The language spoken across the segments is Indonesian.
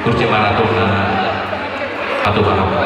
kursi maratona atau apa?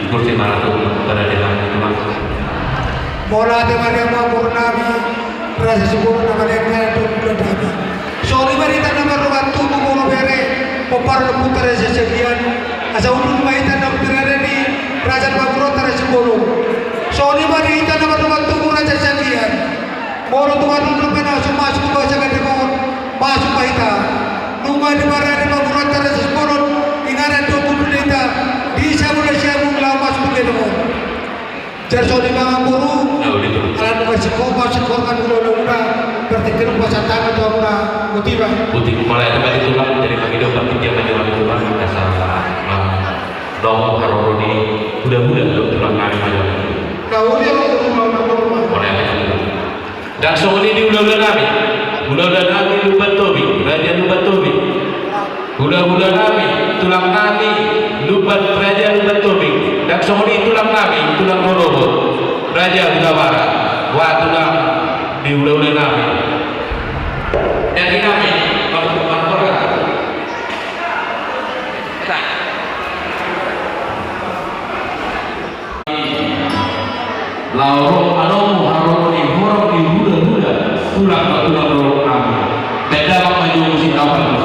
kursi maratu peradilan itu mas. Mola temannya mau purnami rasa syukur nama dia itu berada. Sorry berita nomor waktu mau bere popar putar sesekian asa untuk berita nomor berada di Raja Bagro terus sebelum. Sorry berita nomor waktu raja sesekian. Moro tuan lu pernah masuk ke bahasa kedemon masuk berita. Nunggu di mana di Bagro terus sebelum ingat itu berita di sabun siamun lalu masuk ke kedemon. Jadi memang guru, alat masih korban dulu berarti kena pasang tangan atau apa motif mulai itu bagi tulang dari bagi doa dia menjual tulang dasar dong haroni mudah-mudahan tulang kami menjual kau dia mulai itu dan soalnya di udah kami lupa tobi raja lupa tobi udah kami tulang kami lupa raja lupa tobi dan soalnya tulang kami tulang robot raja Udawara wah tulang di udah kami dan di kami teman-teman orang laurung anomu haroni horok di huda tulang robot kami dan dapat maju musik kapal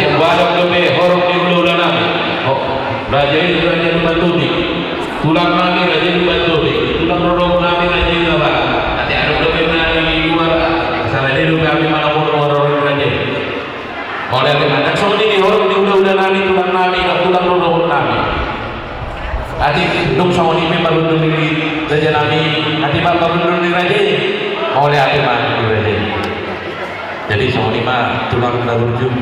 Adik balap lebih horong di ulu dan nami. Oh, raja itu raja Lubatobi. Tulang nami raja Lubatobi. Tulang rodong nami raja Lubatobi. Adik ada lebih nami di luar. Salah dia lu kami mana orang raja. Oleh karena dan semua ini horong di ulu dan nami tulang nami dan tulang rodong nami. Adik dong sama ini baru dulu di raja nami. Adik baru dulu di raja. Oleh adik mana di raja. Jadi sama ini mah tulang rodong.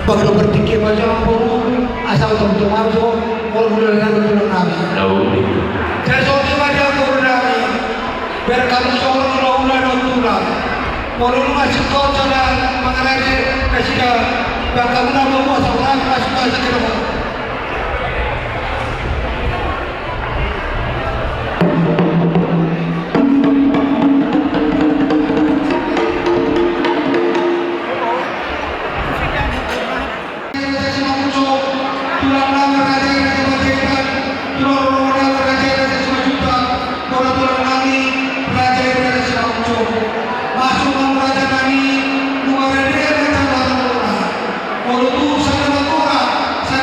Baru berpikir macam apa, asal teman-teman masuk, kalau boleh dengan turun nabi. Saya soal dia turun nabi, biar kamu soal ulah tulang. Kalau lu masih kau cara mengenai kasih dah, biar kamu nak bawa seorang masuk kasih kita. Saya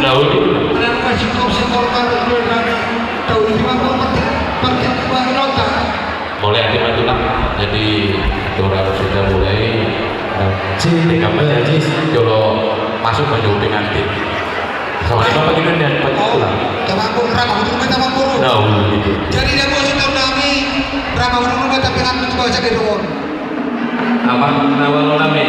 Tahu itu. Ada masih kau sekolkan dulu kami. Tahu itu apa penting nota. Mulai hati matulah. Jadi orang sudah mulai cinta kampanye aja. Kalau masuk menjauh dengan nanti. Soalnya bapak itu dan patulah. Tamakul ramah untuk kita tamakul. Tahu gitu. Jadi dia mau sudah kami ramah untuk kita tapi kan mencoba saja dulu. Apa nawal nami?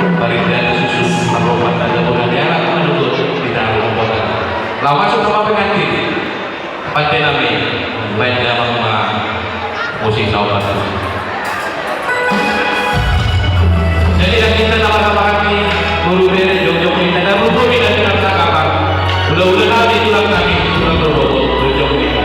Parinda susu merupakan tanda bulan diarak menurut tidak merupakan. Lawan sudah apa pengantin? Pantai nami, baik dalam musik sahabat. Jadi yang kita nama-nama kami guru dari jauh-jauh kita dan rubuh kita dalam sakapan. Ulah-ulah kami tulang kami tulang rubuh jauh-jauh kita.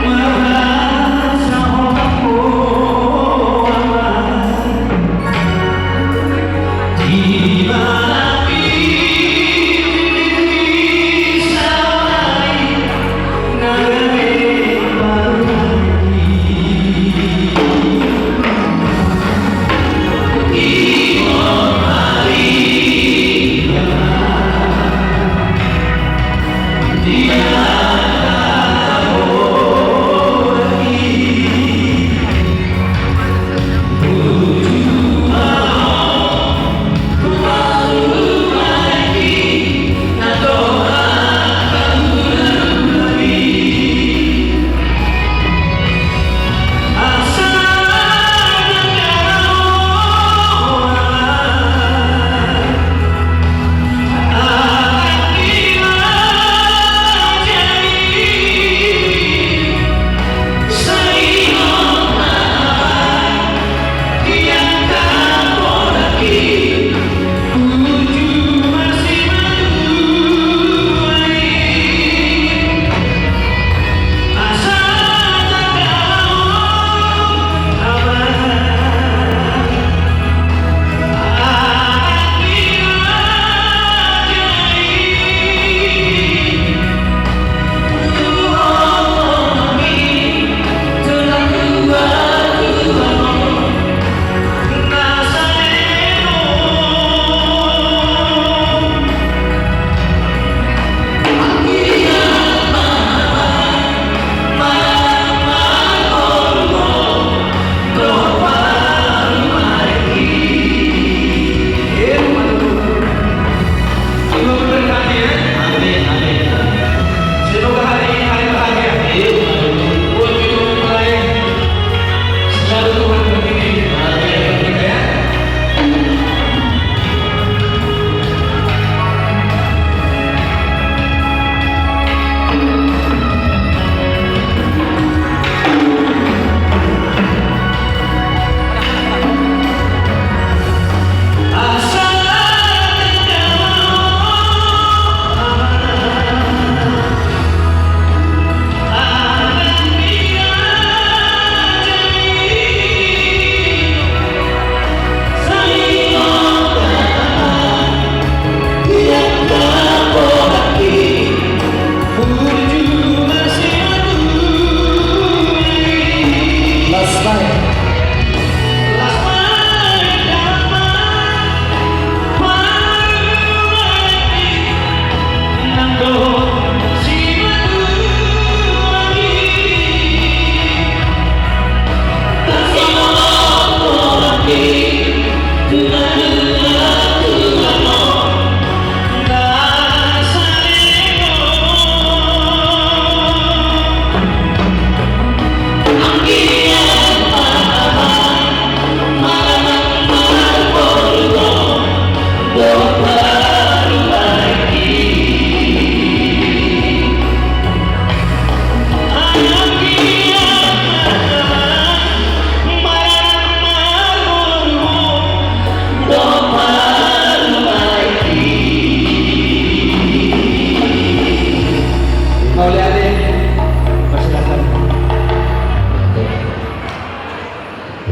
Mahal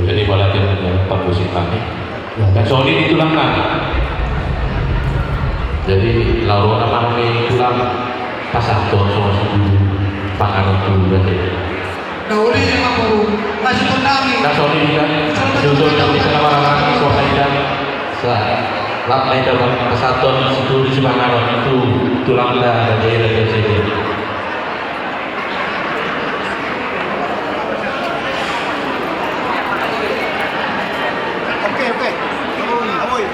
Jadi boleh perkusik kami. Dan Sony di tulang kami. Jadi lalu nama kami tulang pasang tuan semua panganan dulu berarti. Nauli yang baru masih tsunami. Nah Sony juga susun kami selama orang suami dan lap lain dalam kesatuan situ di Semangaron itu tulang dan daerah saja. Oke. Amoy.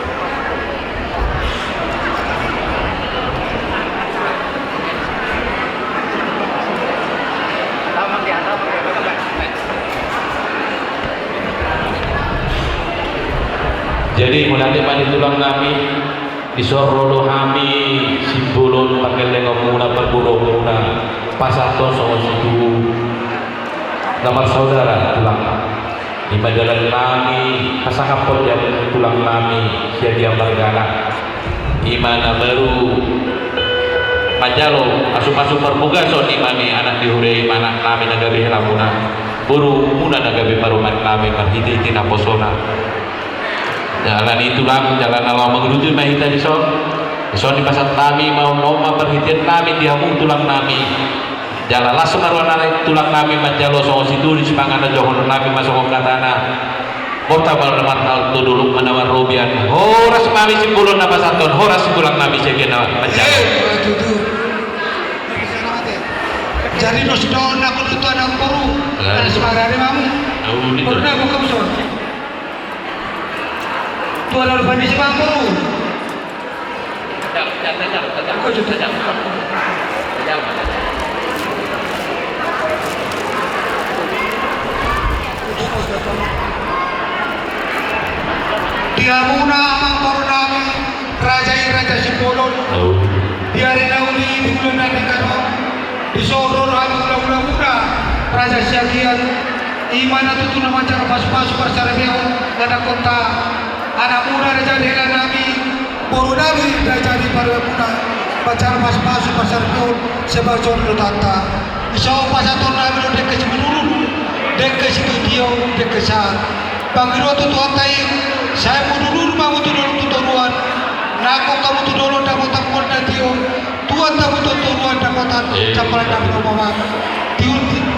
Jadi mulai pada tulang kami di Sorolo kami Simbulun pakai lengkap muna berburu muna pasar tosong situ nama saudara tulang di majalah kami pasangapot yang tulang kami siaga bergala imana baru Majalo masuk permuga so imani anak dihure anak kami nagabi ramuna buru muna nagabi paruman kami marhiti tina posona jalan itulah jalan Allah menuju mahita di di pasar kami mau perhitian kami diamung tulang kami jalan langsung arwana tulang kami Majalo so situ di Sepangana Johon kami masuk ke tanah kota bermanfaat tu dulu menawar robian horas kami simbulun nama saton horas tulang kami segena Majalo Jadi nos doon ako dito ng puro. Ano sa magari mamu? Puro na ako kamson. Tuwa lang pa ni si Mang Puro. Ako dito. Dia muna ang puro namin Raja Sipolon. Dia rin na uli bulan natin kanon. Disoror ang ulang-ulang Raja Syagian iman na tutu naman cara pas-pas bersarabeo dan kota anak muda Raja Dela Nabi Puru Nabi Raja di Parwapuna pacar pas-pas bersarabeo sebagai tata isau pasaton Nabi dek ke menurun dek ke studio dek ke saat bangiro tutu atai saya menurun mau turuan nako kamu tudoro dapat takut natio Tuhan tahu turuan dapat campur dapat rumah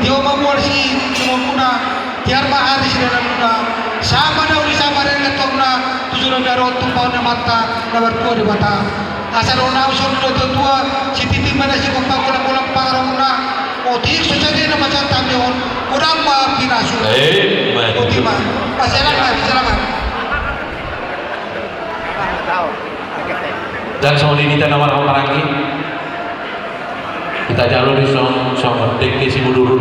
dia mamuar si muna tiar mahari si dalam muna sama dah uli sama dengan tongna tujuan darot tumpau na mata na berkuah di mata asal orang usul dua tua si titi mana si kumpang kulang pangarang muna otik sejadi na macam tamion kurang ma pinasu otima pasalamat dan soal ini tanah warna perangi kita jalur di song dek si mudur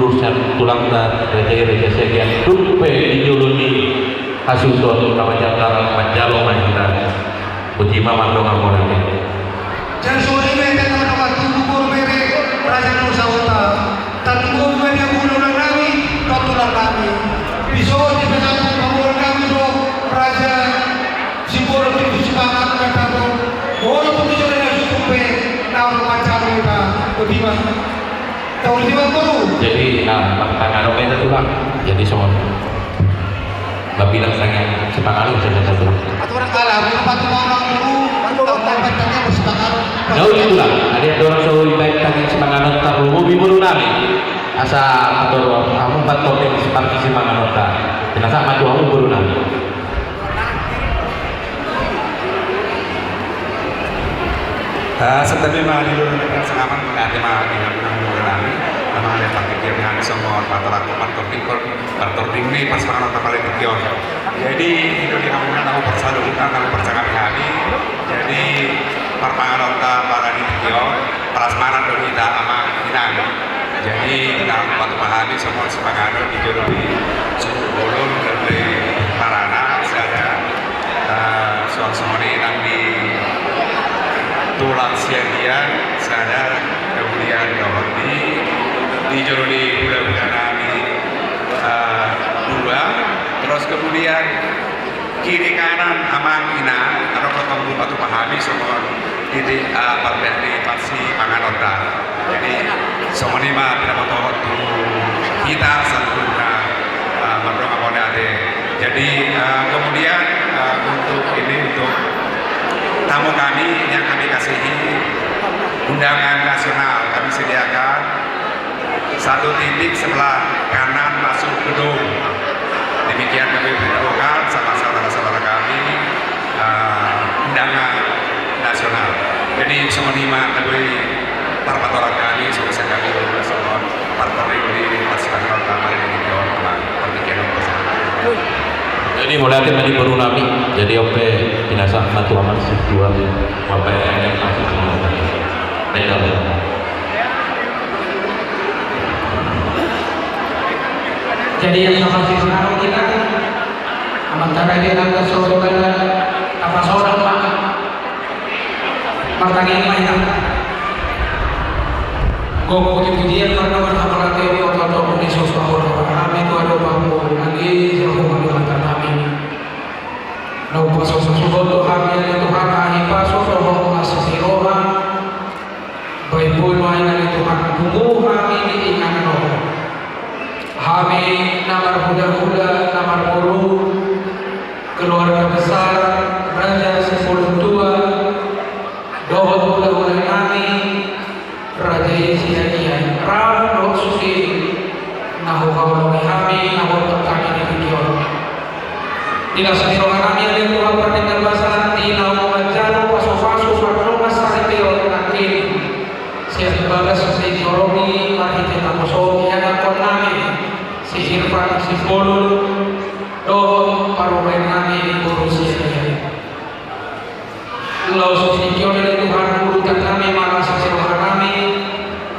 tulang dan reja sekian dupe dijuluni hasil tuan nama jangkar Majalo kita utima mandong amorane dan soal ini tanah waktu kubur mere Raja Nusa Utara tanggung media bulan kami kotoran kami bisa dibesarkan bangun kami Raja Sipolon itu semangat kata orang tuh dengan supe nama macam kita utima tahu utima guru jadi tangan itu tulang jadi semua babilang sangat sepangalu sudah satu atau orang kalah berapa tuh orang guru atau tempatnya bersepakat jauh itulah ada orang selalu baik tangan sepangalu taruh mobil bulu nami asa atau kamu empat topeng seperti sepangalu tak jenazah maju kamu bulu nami Setabi mga nilulunod ng sangaman ate mga pinagpunang mula namin na mga lepakikir ni Hanis ang mga patalako partorting ni pas mga nagpapalikikyon. Jadi itu di kami na ako persalukan kami persangami kami. Jadi parpangalon ka para di tikyon prasmanan doon kita amang inang. Jadi kita patupahani semua sepangano di juruli suku bolon dari Parana saya soal semua inang di tulang siagian sadar kemudian kawan di juruli bulan kami dua terus kemudian kiri kanan amang ina atau ketemu batu pahami semua di partai di pasti panganota jadi semua ini mah tidak mau kita sempurna mendorong apa ada jadi Jadi kemudian untuk tamu kami yang kami kasihi, undangan nasional kami sediakan satu titik sebelah kanan masuk gedung. Demikian kami beritahukan sama saudara-saudara kami undangan nasional. Jadi semenima kami parpatoran kami sebisa kami bersama partai ini pasukan pertama ini di Jawa Tengah pertikian bersama. Jadi mulai tadi baru nami, jadi oke binasa satu aman dua sampai masuk semua. Baiklah. Jadi yang sama si sekarang kita amantara dia nak saudara apa saudara pak martani mana gogo kemudian karena berhambat teori atau di sosial kami itu ada bangku lagi yang mengalami kami nau pasal sesuatu kami itu kami pasal roh asasiroha baik pun mainan itu tunggu kami diingat roh kami namar muda-muda, namar guru, keluarga besar, raja sepuluh tua, dohot muda-muda kami, raja Yesia Ram, doh susi, nahu kawalongi kami, nahu kami di video. Tidak senior kami yang Tuhan pertinggal bahasa, tidak mengajar, pasu-pasu, pasu-pasu, saripio, akhir. Siap balas, si Joromi, marhiti tamuso, yang akan kami. Si Irfan, si Polul, doh parumen kami berusia Lau susikio dari Tuhan urutan kami malah sasirohan kami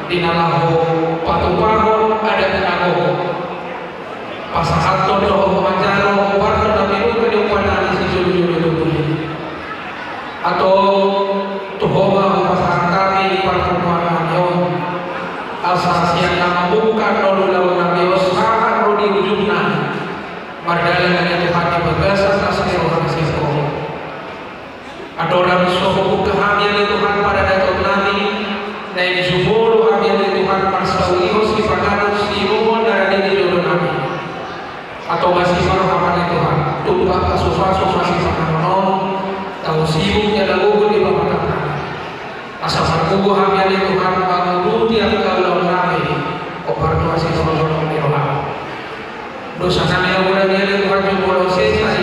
dinalahu patu-paru ada tenago pasahato doh manjaro parto kami uka diupanan si julu-julu atau tuhoma pasahan kami parto-paru yom asas yang nama bukan dolu lawan kami di ujungnya mardalan dari Tuhan di bagasan asli orang siswa ada orang sohbu kehamilan Tuhan pada datuk nami dan disubulu hamilan Tuhan parsawihos di pangkalan si rumon dari diri nami atau masih marhaman Tuhan tumpah kasus-kasus masih pangkalan tahu sibuknya lagu di bawah kata asal markubu hamilan Tuhan bangun tiap kalau nami opar masih sama-sama di rohani dosa kami yang mudah dia Tuhan jumlah selesai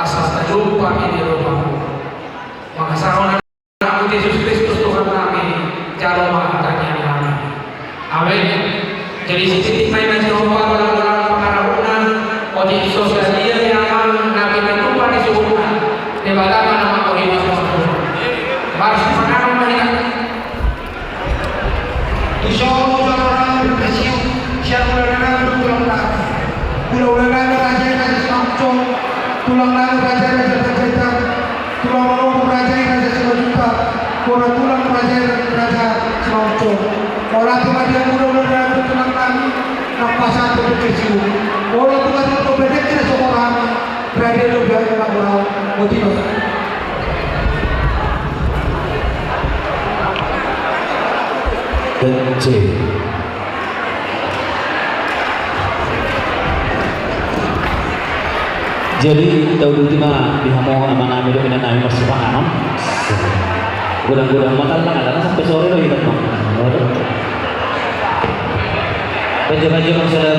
asal terlupa ini rumahmu maka sahona aku Yesus Kristus Tuhan kami jalan makanya kami amin. Jadi sisi main Jehovah dalam pengarauan odi sosial dia yang nabi bertumpah di subuhan di balaman nama kohima harus pengarau mereka Isyarat berkasiu siapa yang bertulang kami Ulang-ulangan raja raja Samcong, tulang lalu raja raja Terjaitan, tulang malu raja raja Selojuta, orang tulang raja raja Samcong. Orang tua dia mudah-mudahan tulang kami, nampak satu berkecil. Orang tua itu berbeda tidak seorang berada di belakang orang motivasi. Kecil. Jadi tahu dulu mah dihamong sama nami do ina nami masih paham. Gudang-gudang makan lah karena sampai sore loh kita mah. Baju-baju kan sudah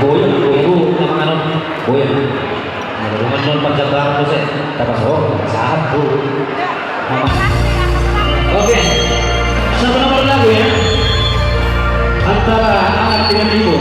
boyang bu nama anon boyang. Rumah non panjang tuh saya tak saat bu. Oke, satu nomor lagu ya antara anak dengan ibu.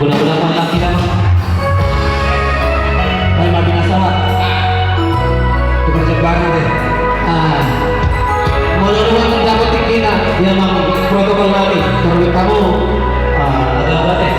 Budak-budak mana kita mah? Ay mati masalah. Kepercayaan deh. Mau dulu dapat tikina, dia mau protokol lagi. Kalau kamu agak batek.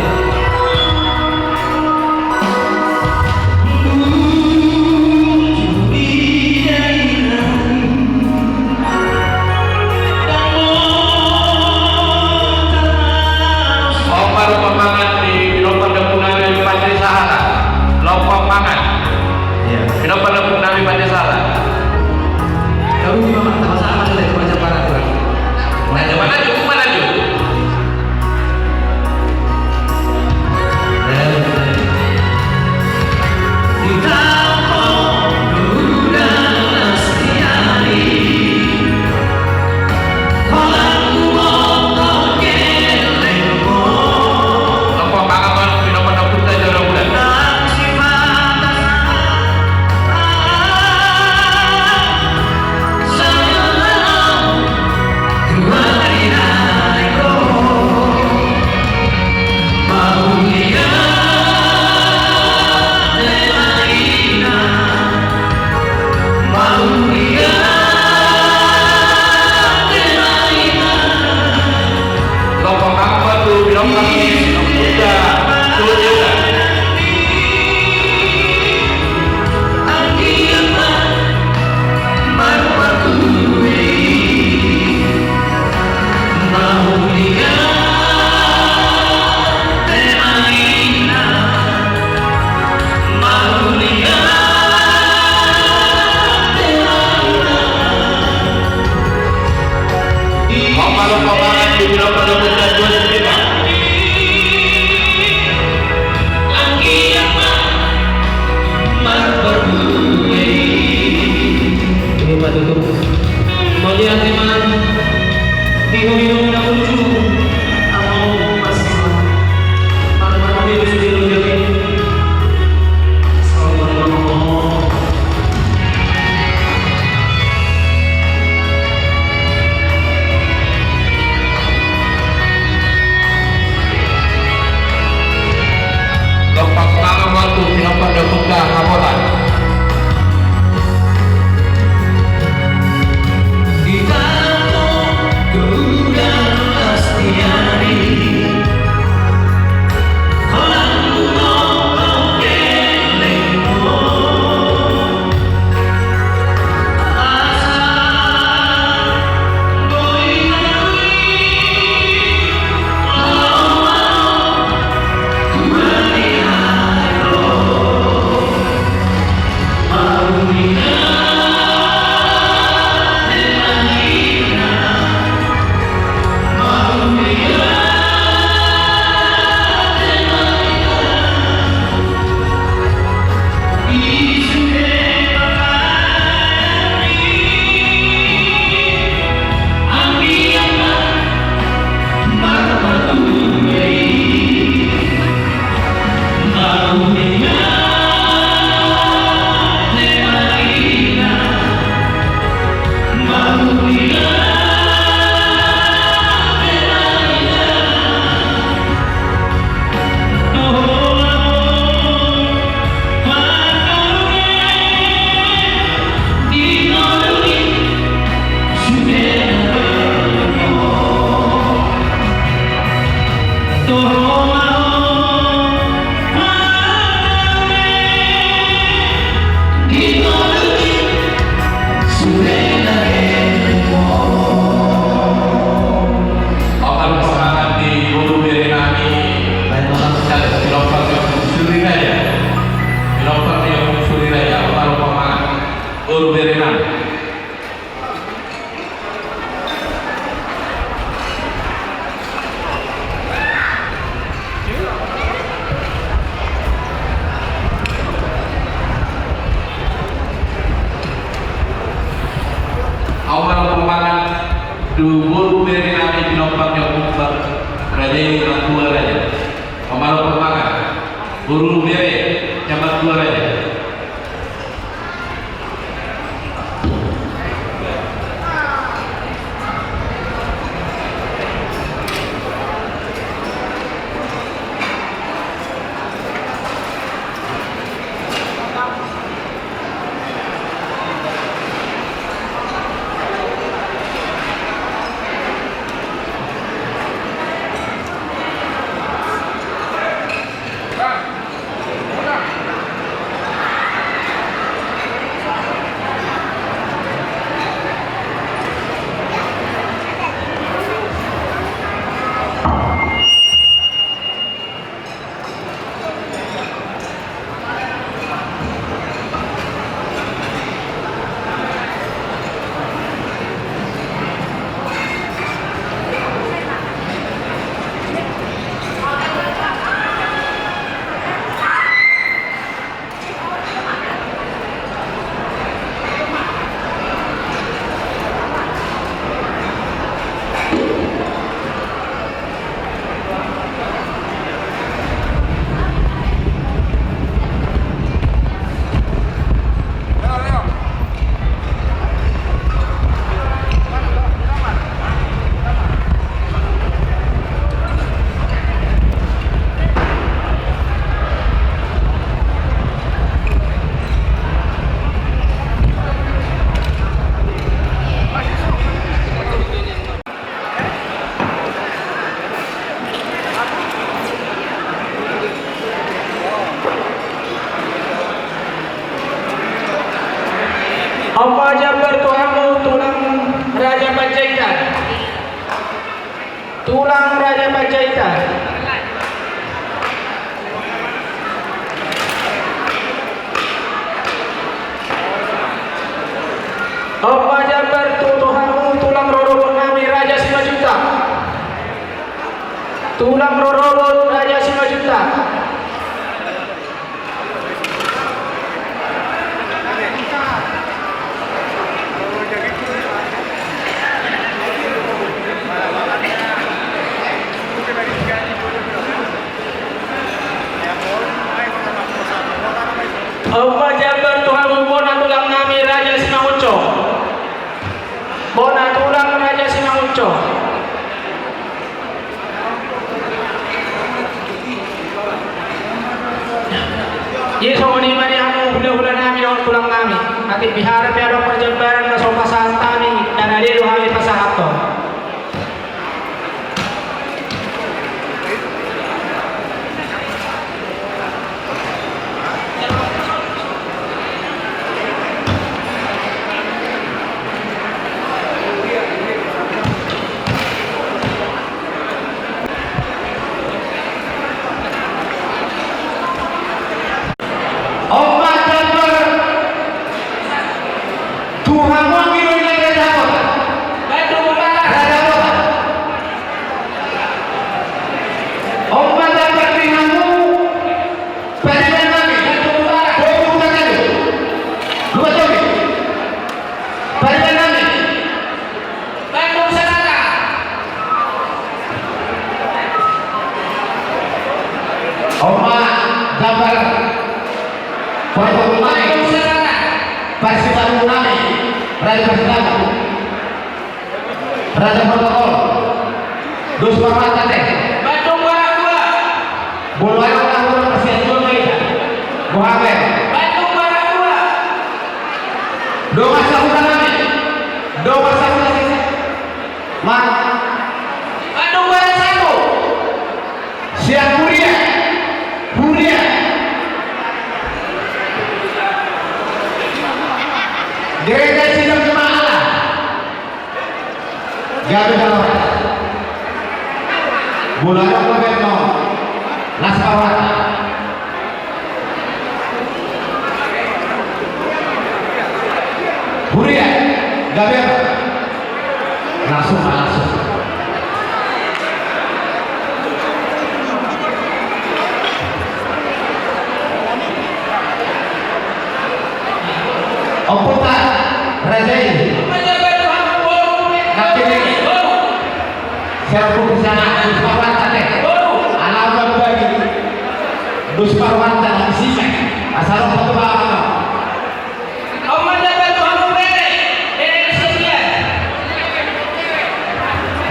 Dubur beri nami dinompang yang umbar raja yang tua raja pemalu pemakan buru beri jabat tua raja Apa Jabar Tuhanmu tulang Raja Panjaitan, tulang Raja Panjaitan. Apa Jabar Tuhanmu tulang Rorobot Nami Raja Simajuta, tulang Rorobot Raja Simajuta. Apa Jabar Tuhanmu Bona tulang Nami Raja Simangunco, Bona tulang Raja Simangunco. Yeso ni mari anu hula-hula nami daun tulang nami. Ati bihara piado perjembaran na sopa santami dan adelu kami pasahato. Raja protokol, dus permata teh. Bandung Barat 2. Boleh orang presiden dulu ya. Muhammad. Bandung Barat 2. Doa sahuran kami. Doa sahuran. Mak. Bandung Barat 1. Gabi kalau bulan November Naskawata Buria Gabi langsung Oputa Rajai Serbu kesana Dusparwanta deh Alam bagi Dusparwanta di sini asal satu bahasa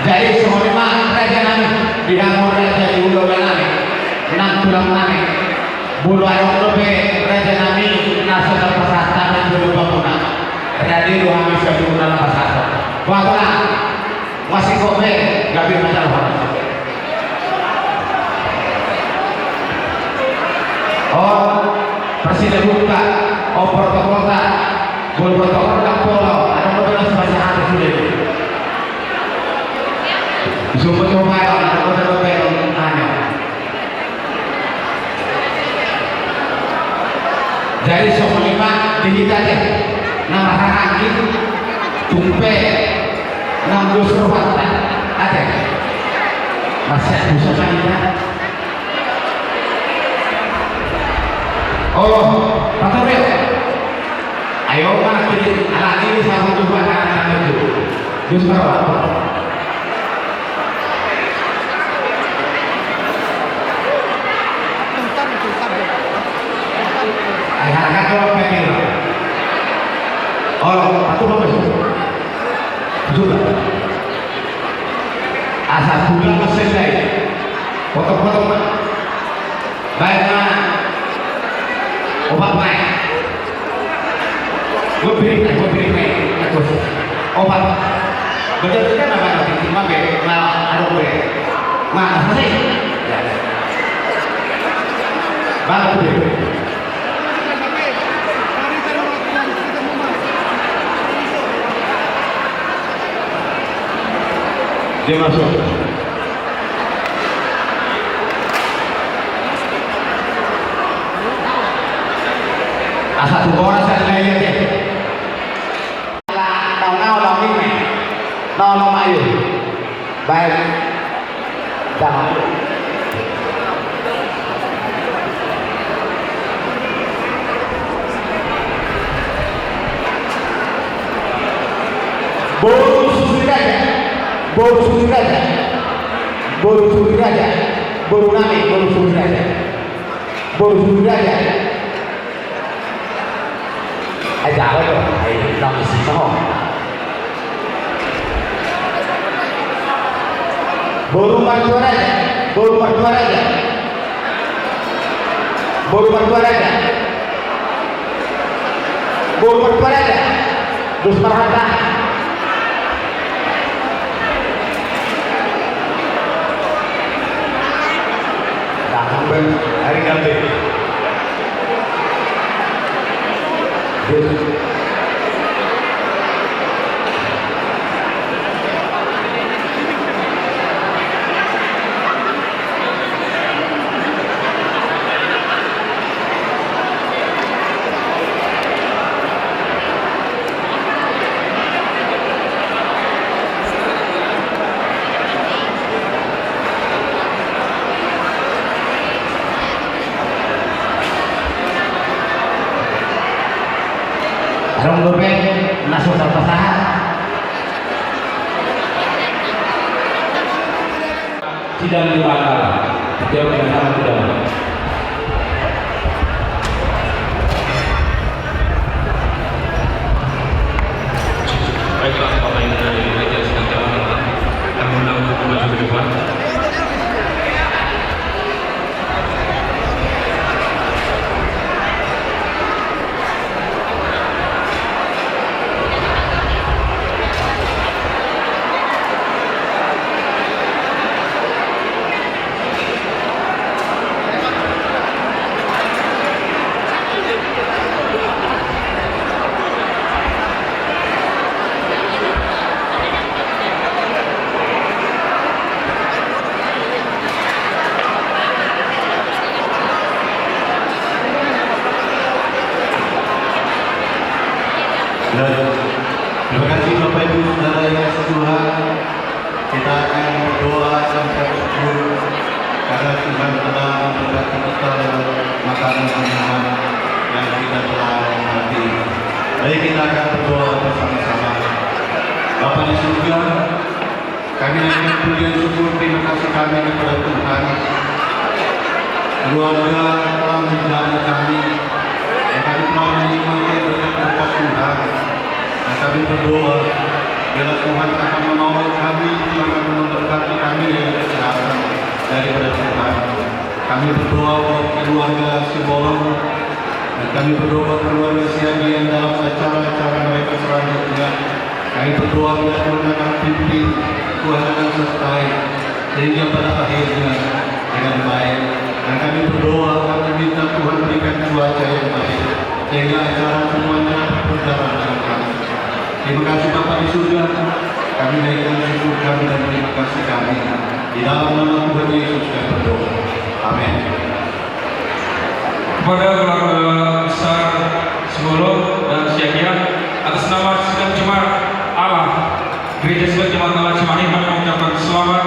jadi semua raja nami bidang raja di ulo nami nang tulang nami bulu ayam lobe raja nami nasa terpasata dan bulu bangunan jadi dua misi bangunan pasata bahwa masih kobe gak bisa jalan. Oh presiden buka protokol tak boleh protokol tak pulau ada beberapa sebanyak hati sudah Sumber coba ada beberapa hanya dari semua lima digitalnya nama kaki tumpe 60 perwakilan ada masih bisa saja oh Pak Rio ayo anak ini sama juga anak itu terus berapa ayah kalau pengen oh satu juga asal bulan selesai potong-potong baiklah obat baik gue beri baik obat betul kan apa nanti cuma ada gue apa sih bagus dia masuk asal dua orang saya lihat ya nau ini nau mayu baik jangan Boru Sudiraja Boru Nami Boru Sudiraja aja apa tuh ayo nang isi sama Boru Martuaraja terus perhatian hari ganti Rong lobe masuk terpasahan sidang di mana dia bersama tidak baiklah Bapak Ibu dari gereja sedang jalan kami undang untuk maju ke depan. Tuhan telah memberkati kita dengan makanan minuman yang kita telah nikmati. Mari kita akan berdoa bersama-sama. Bapa di surga, kami naikkan pujian syukur terima kasih kami kepada Tuhan. Keluarga telah menjaga kami, yang kami telah menikmati berkat Tuhan. Dan kami berdoa, bila Tuhan akan menolong kami, Tuhan akan memberkati kami dengan kesehatan daripada Tuhan. Kami berdoa buat keluarga Sibolon, dan kami berdoa keluarga Siagi yang dalam acara-acara mereka selanjutnya. Kami berdoa bila Tuhan akan pimpin, Tuhan akan sertai, sehingga pada akhirnya dengan baik. Dan kami berdoa, kami minta Tuhan berikan cuaca yang baik, sehingga acara semuanya berjalan dengan baik. Terima kasih Bapa di surga, kami naikkan syukur kami dan terima kasih kami. Di dalam nama Tuhan Yesus kami berdoa. Amin. Kepada keluarga besar Sibolon dan Siagia, atas nama Sidang Jemaat Allah Gereja Sidang Jemaat Allah Cimahi, kami mengucapkan selamat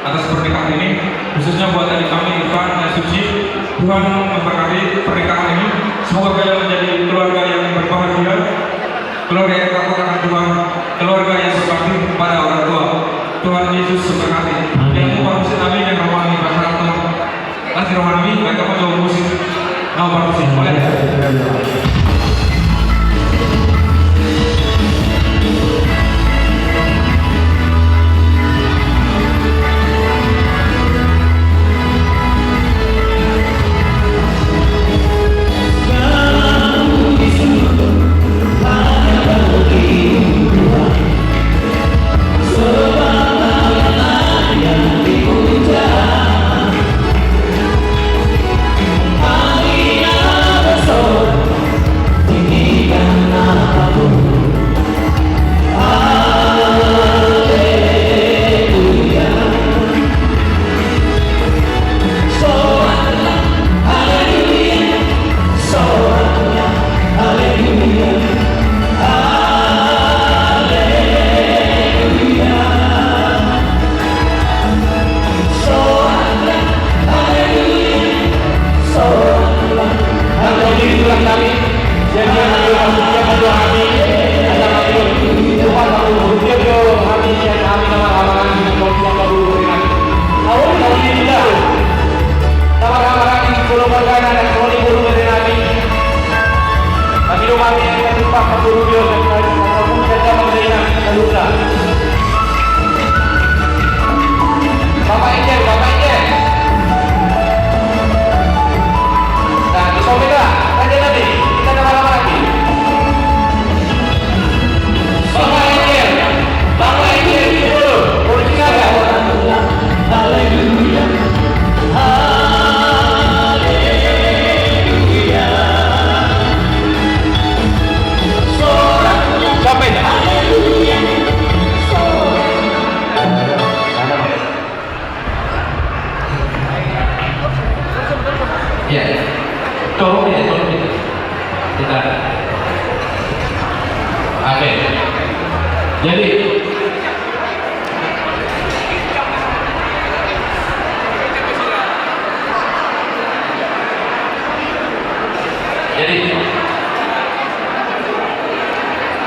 atas pernikahan ini, khususnya buat adik kami Irfan dan Suci. Tuhan memberkati pernikahan ini, semoga kalian menjadi keluarga yang berbahagia, keluarga yang takut akan Tuhan, keluarga yang berbakti pada orang tua. Tuhan Yesus memberkati. Yang Tuhan Yesus amin yang rohani berharap kasih rohani mereka menjauh musik nomor musik boleh.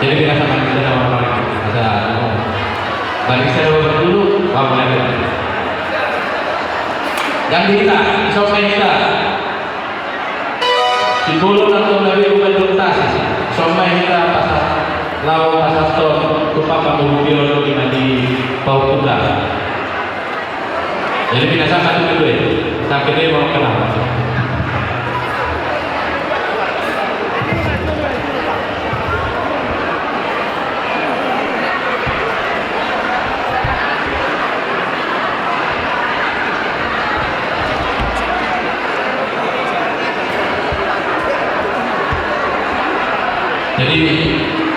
Jadi kita sama kita sama orang ada balik saya dulu, boleh. Dan kita, sampai kita Sibolon atau dari Ubeduntas, sampai kita pasar lawan pasar ton, kupapa mobil di Paukuda. Jadi kita sama dulu ya, sampai dia mau kenal. Jadi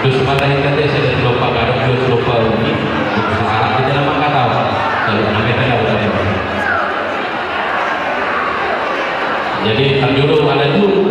dus matahin kata saya sudah lupa garuk dus lupa ini sekarang kita nama kata kalau namanya tidak berani. Jadi dulu ada dulu